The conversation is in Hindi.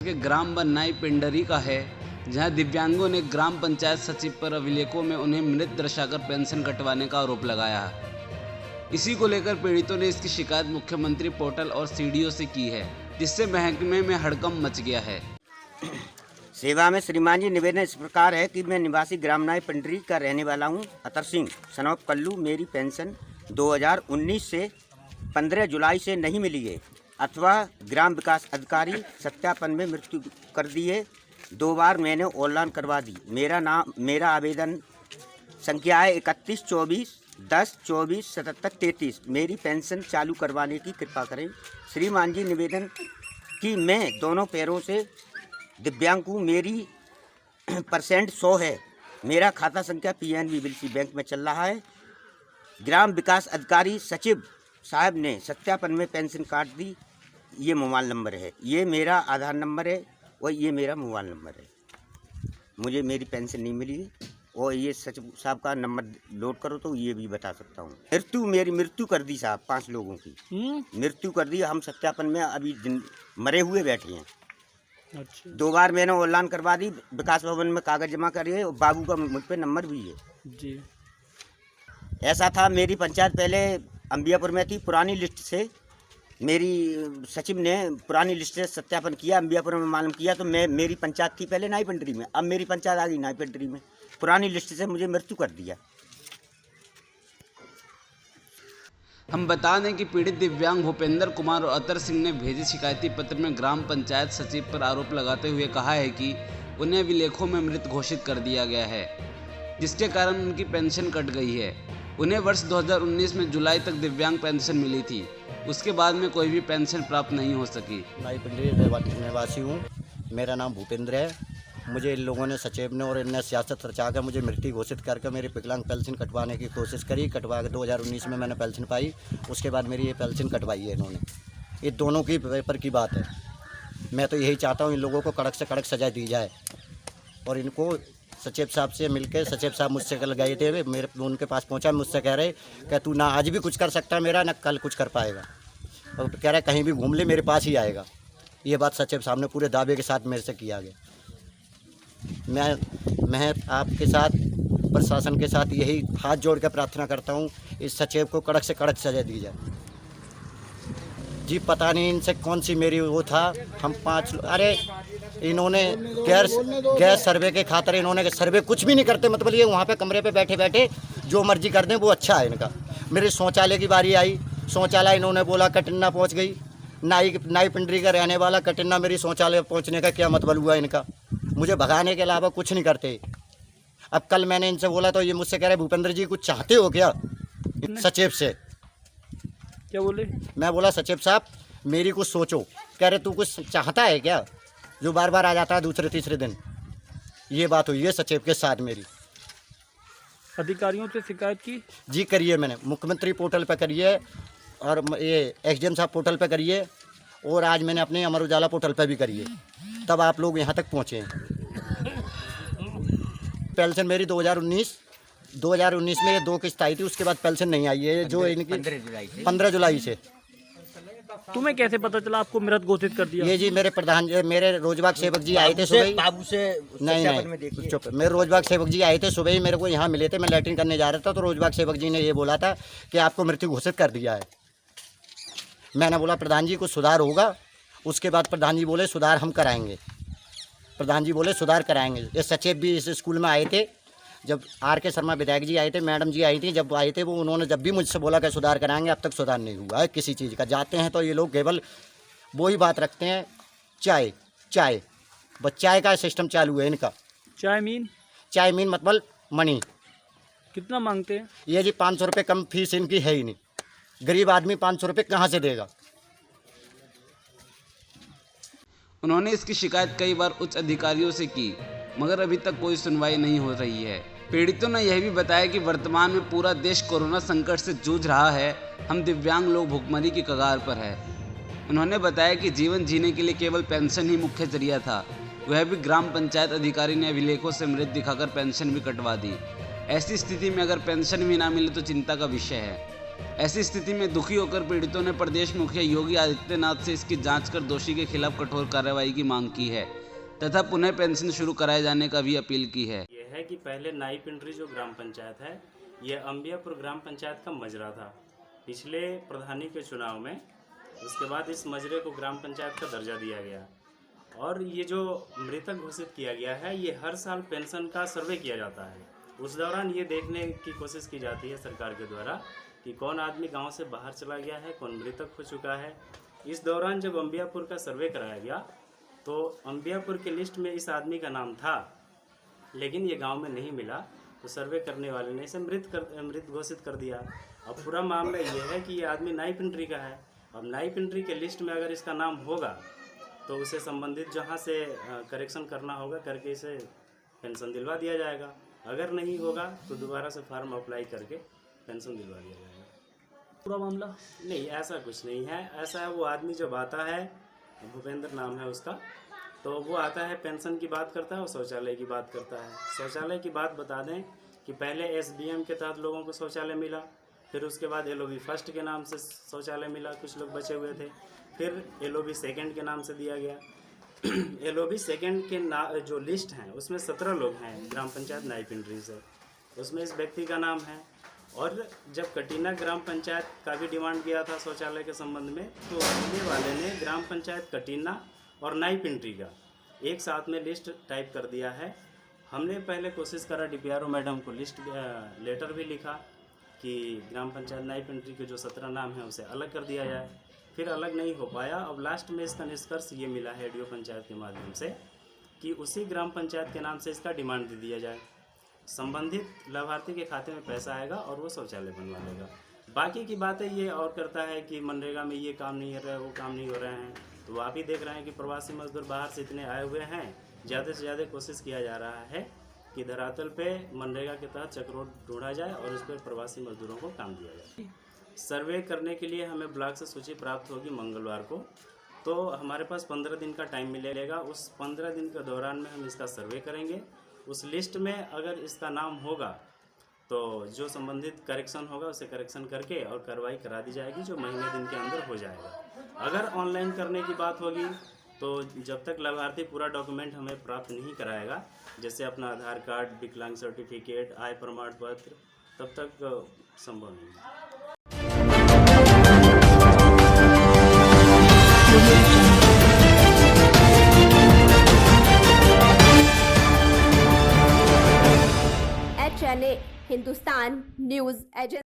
के ग्राम बन्नाई पिंडरी का है, जहां दिव्यांगों ने ग्राम पंचायत सचिव पर अभिलेखों में उन्हें मृत दर्शाकर पेंशन कटवाने का आरोप लगाया है। इसी को लेकर पीड़ितों ने इसकी शिकायत मुख्यमंत्री पोर्टल और सीडीओ से की है, जिससे महकमे में हड़कंप मच गया है। सेवा में श्रीमान जी निवेदन इस प्रकार है कि मैं निवासी ग्राम नाई पिंडरी का रहने वाला हूं, अतर सिंह सन ऑफ कल्लू। मेरी पेंशन 2019 से 15 जुलाई से नहीं मिली है अथवा ग्राम विकास अधिकारी सत्यापन में मृत्यु कर दी है। 2 बार मैंने ऑनलाइन करवा दी। मेरा आवेदन संख्या है 31 24 10 24 77 33। मेरी पेंशन चालू करवाने की कृपा करें। श्रीमान जी निवेदन कि मैं दोनों पैरों से दिव्यांग हूँ। मेरी परसेंट 100 है। मेरा खाता संख्या PNB बिलसी बैंक में चल रहा है। ग्राम विकास अधिकारी सचिव साहब ने सत्यापन में पेंशन काट दी। ये मोबाइल नंबर है, ये मेरा आधार नंबर है और ये मेरा मोबाइल नंबर है। मुझे मेरी पेंशन नहीं मिली और ये सचिव साहब का नंबर लोड करो तो ये भी बता सकता हूँ। मेरी मृत्यु कर दी साहब, 5 लोगों की मृत्यु कर दी। हम सत्यापन में अभी मरे हुए बैठे हैं। अच्छा। 2 बार मैंने ऑनलाइन करवा दी, विकास भवन में कागज जमा करे और बाबू का मुझ पे नंबर भी है जी। ऐसा था, मेरी पंचायत पहले अंबियापुर में थी। पुरानी लिस्ट से मेरी सचिव ने पुरानी लिस्ट से सत्यापन किया, अंबियापुर में मालूम किया तो मेरी पंचायत थी पहले नाई पिंडरी में। अब मेरी पंचायत आ गई नाई पिंडरी में। पुरानी लिस्ट से मुझे मृत्यु कर दिया। हम बता दें कि पीड़ित दिव्यांग भूपेंद्र कुमार और अतर सिंह ने भेजे शिकायती पत्र में ग्राम पंचायत सचिव पर आरोप लगाते हुए कहा है कि उन्हें अभिलेखों में मृत घोषित कर दिया गया है, जिसके कारण उनकी पेंशन कट गई है। उन्हें वर्ष 2019 में जुलाई तक दिव्यांग पेंशन मिली थी, उसके बाद में कोई भी पेंशन प्राप्त नहीं हो सकी। नाई पिंडरी निवासी हूँ। मेरा नाम भूपेंद्र है। मुझे इन लोगों ने सचिव ने और इनने सियासत रचा कर मुझे मृत्यु घोषित करके मेरी विकलांग पेंशन कटवाने की कोशिश करी। कटवा के 2019 में मैंने पेंशन पाई। उसके बाद मेरी ये पेंशन कटवाई है इन्होंने। ये दोनों की पेपर की बात है। मैं तो यही चाहता हूँ इन लोगों को कड़क से कड़क सजा दी जाए और इनको सचिव साहब से मिलकर, सचिव साहब मुझसे कल गए थे, मेरे उनके पास पहुंचा, मुझसे कह रहे कि तू ना आज भी कुछ कर सकता है मेरा, ना कल कुछ कर पाएगा, और कह रहा है कहीं भी घूम ले मेरे पास ही आएगा। ये बात सचिव साहब ने पूरे दावे के साथ मेरे से किया गया। मैं आपके साथ, प्रशासन के साथ यही हाथ जोड़ कर प्रार्थना करता हूँ, इस सचिव को कड़क से कड़क सजा दी जाए जी। पता नहीं इनसे कौन सी मेरी वो था। हम 5 अरे इन्होंने गैर सर्वे के खातिर इन्होंने सर्वे कुछ भी नहीं करते। मतलब ये वहाँ पे कमरे पे बैठे बैठे जो मर्जी कर दें वो अच्छा है इनका। मेरे शौचालय की बारी आई, शौचालय इन्होंने बोला कटिन्ना पहुँच गई। नाई पिंडरी का रहने वाला कटिन्ना मेरी शौचालय पहुँचने का क्या मतलब हुआ इनका? मुझे भगाने के अलावा कुछ नहीं करते। अब कल मैंने इनसे बोला तो ये मुझसे कह रहे भूपेंद्र जी कुछ चाहते हो क्या? सचिव से क्या बोले? मैं बोला सचिव साहब मेरी कुछ सोचो। कह रहे तू कुछ चाहता है क्या जो बार बार आ जाता है दूसरे तीसरे दिन? ये बात हुई है सचिव के साथ मेरी। अधिकारियों से शिकायत की जी? करिए, मैंने मुख्यमंत्री पोर्टल पर करिए और ये SDM साहब पोर्टल पर करिए और आज मैंने अपने अमर उजाला पोर्टल पर भी करिए, तब आप लोग यहाँ तक पहुँचे हैं। पेंशन मेरी 2019 में ये 2 किस्त आई थी, उसके बाद पेंशन नहीं आई है जो इनकी 15 जुलाई से। तुम्हें कैसे पता चला आपको मृत घोषित कर दिया? ये जी मेरे रोजबाग सेवक जी आए थे सुबह। बाबू से नहीं चुप। मेरे रोजबाग सेवक जी आए थे सुबह ही, मेरे को यहाँ मिले थे। मैं लैट्रिन करने जा रहा था तो रोजबाग सेवक जी ने ये बोला था कि आपको मृत्यु घोषित कर दिया है। मैंने बोला प्रधान जी कुछ सुधार होगा। उसके बाद प्रधान जी बोले सुधार हम कराएंगे। प्रधान जी बोले सुधार कराएंगे। ये सचिव भी इस स्कूल में आए थे जब RK शर्मा विधायक जी आए थे, मैडम जी आई थी, जब आए थे वो उन्होंने जब भी मुझसे बोला कि सुधार कराएंगे, अब तक सुधार नहीं हुआ है किसी चीज़ का। जाते हैं तो ये लोग केवल वही बात रखते हैं, चाय बस चाय का सिस्टम चालू है इनका। चाय मीन मतलब मनी। कितना मांगते हैं? ये जी 500 रुपये कम फीस इनकी है ही नहीं। गरीब आदमी 500 रुपये कहाँ से देगा? उन्होंने इसकी शिकायत कई बार उच्च अधिकारियों से की, मगर अभी तक कोई सुनवाई नहीं हो रही है। पीड़ितों ने यह भी बताया कि वर्तमान में पूरा देश कोरोना संकट से जूझ रहा है। हम दिव्यांग लोग भुखमरी की कगार पर है। उन्होंने बताया कि जीवन जीने के लिए केवल पेंशन ही मुख्य जरिया था। वह भी ग्राम पंचायत अधिकारी ने अभिलेखों से मृत दिखाकर पेंशन भी कटवा दी। ऐसी स्थिति में अगर पेंशन भी ना मिले तो चिंता का विषय है। ऐसी स्थिति में दुखी होकर पीड़ितों ने प्रदेश मुखिया योगी आदित्यनाथ से इसकी जांच कर दोषी के खिलाफ कठोर कार्रवाई की मांग की है तथा पुनः पेंशन शुरू कराए जाने का भी अपील की है। ये है कि पहले नाई पिंडरी जो ग्राम पंचायत है, ये अंबियापुर ग्राम पंचायत का मजरा था पिछले प्रधानी के चुनाव में। उसके बाद इस मजरे को ग्राम पंचायत का दर्जा दिया गया और ये जो मृतक घोषित किया गया है, ये हर साल पेंशन का सर्वे किया जाता है। उस दौरान ये देखने की कोशिश की जाती है सरकार के द्वारा कि कौन आदमी गांव से बाहर चला गया है, कौन मृतक हो चुका है। इस दौरान जब अंबियापुर का सर्वे कराया गया तो अंबियापुर के लिस्ट में इस आदमी का नाम था, लेकिन ये गांव में नहीं मिला, तो सर्वे करने वाले ने इसे मृत घोषित कर दिया। अब पूरा मामला ये है कि ये आदमी नाई पिंडरी का है। अब नाई पिंडरी के लिस्ट में अगर इसका नाम होगा तो उसे संबंधित जहाँ से करेक्शन करना होगा करके इसे पेंशन दिलवा दिया जाएगा। अगर नहीं होगा तो दोबारा से फार्म अप्लाई करके पेंशन दिलवा दिया जाएगा। पूरा मामला नहीं, ऐसा कुछ नहीं है। ऐसा है, वो आदमी जब आता है, भूपेंद्र नाम है उसका, तो वो आता है पेंशन की बात करता है और शौचालय की बात करता है। शौचालय की बात बता दें कि पहले SBM के तहत लोगों को शौचालय मिला, फिर उसके बाद LOB फर्स्ट के नाम से शौचालय मिला, कुछ लोग बचे हुए थे, फिर LOB सेकंड के नाम से दिया गया। LOB सेकंड के जो लिस्ट हैं उसमें 17 लोग हैं ग्राम पंचायत नाई पिंडरी से, उसमें इस व्यक्ति का नाम है। और जब कटीना ग्राम पंचायत का भी डिमांड किया था शौचालय के संबंध में, तो बोलने वाले ने ग्राम पंचायत कटीना और नाई पिंडरी का एक साथ में लिस्ट टाइप कर दिया है। हमने पहले कोशिश करा, DPRO मैडम को लेटर भी लिखा कि ग्राम पंचायत नाई पिंडरी के जो 17 नाम हैं उसे अलग कर दिया जाए, फिर अलग नहीं हो पाया। अब लास्ट में इसका निष्कर्ष ये मिला है DO पंचायत के माध्यम से कि उसी ग्राम पंचायत के नाम से इसका डिमांड दे दिया जाए। संबंधित लाभार्थी के खाते में पैसा आएगा और वो शौचालय बनवा लेगा। बाकी की बातें ये और करता है कि मनरेगा में ये काम नहीं हो रहा है, वो काम नहीं हो रहे हैं। तो आप ही देख रहे हैं कि प्रवासी मजदूर बाहर से इतने आए हुए हैं, ज़्यादा से ज़्यादा कोशिश किया जा रहा है कि धरातल पे मनरेगा के तहत चक्रोट ढूंढा जाए और उस पर प्रवासी मजदूरों को काम दिया जाए। सर्वे करने के लिए हमें ब्लॉक से सूची प्राप्त होगी मंगलवार को, तो हमारे पास 15 दिन का टाइम मिलेगा। उस 15 दिन के दौरान में हम इसका सर्वे करेंगे। उस लिस्ट में अगर इसका नाम होगा तो जो संबंधित करेक्शन होगा उसे करेक्शन करके और कार्रवाई करा दी जाएगी, जो महीने दिन के अंदर हो जाएगा। अगर ऑनलाइन करने की बात होगी तो जब तक लाभार्थी पूरा डॉक्यूमेंट हमें प्राप्त नहीं कराएगा, जैसे अपना आधार कार्ड, विकलांग सर्टिफिकेट, आय प्रमाण पत्र, तब तक संभव नहीं है। HNA Hindustan news agency.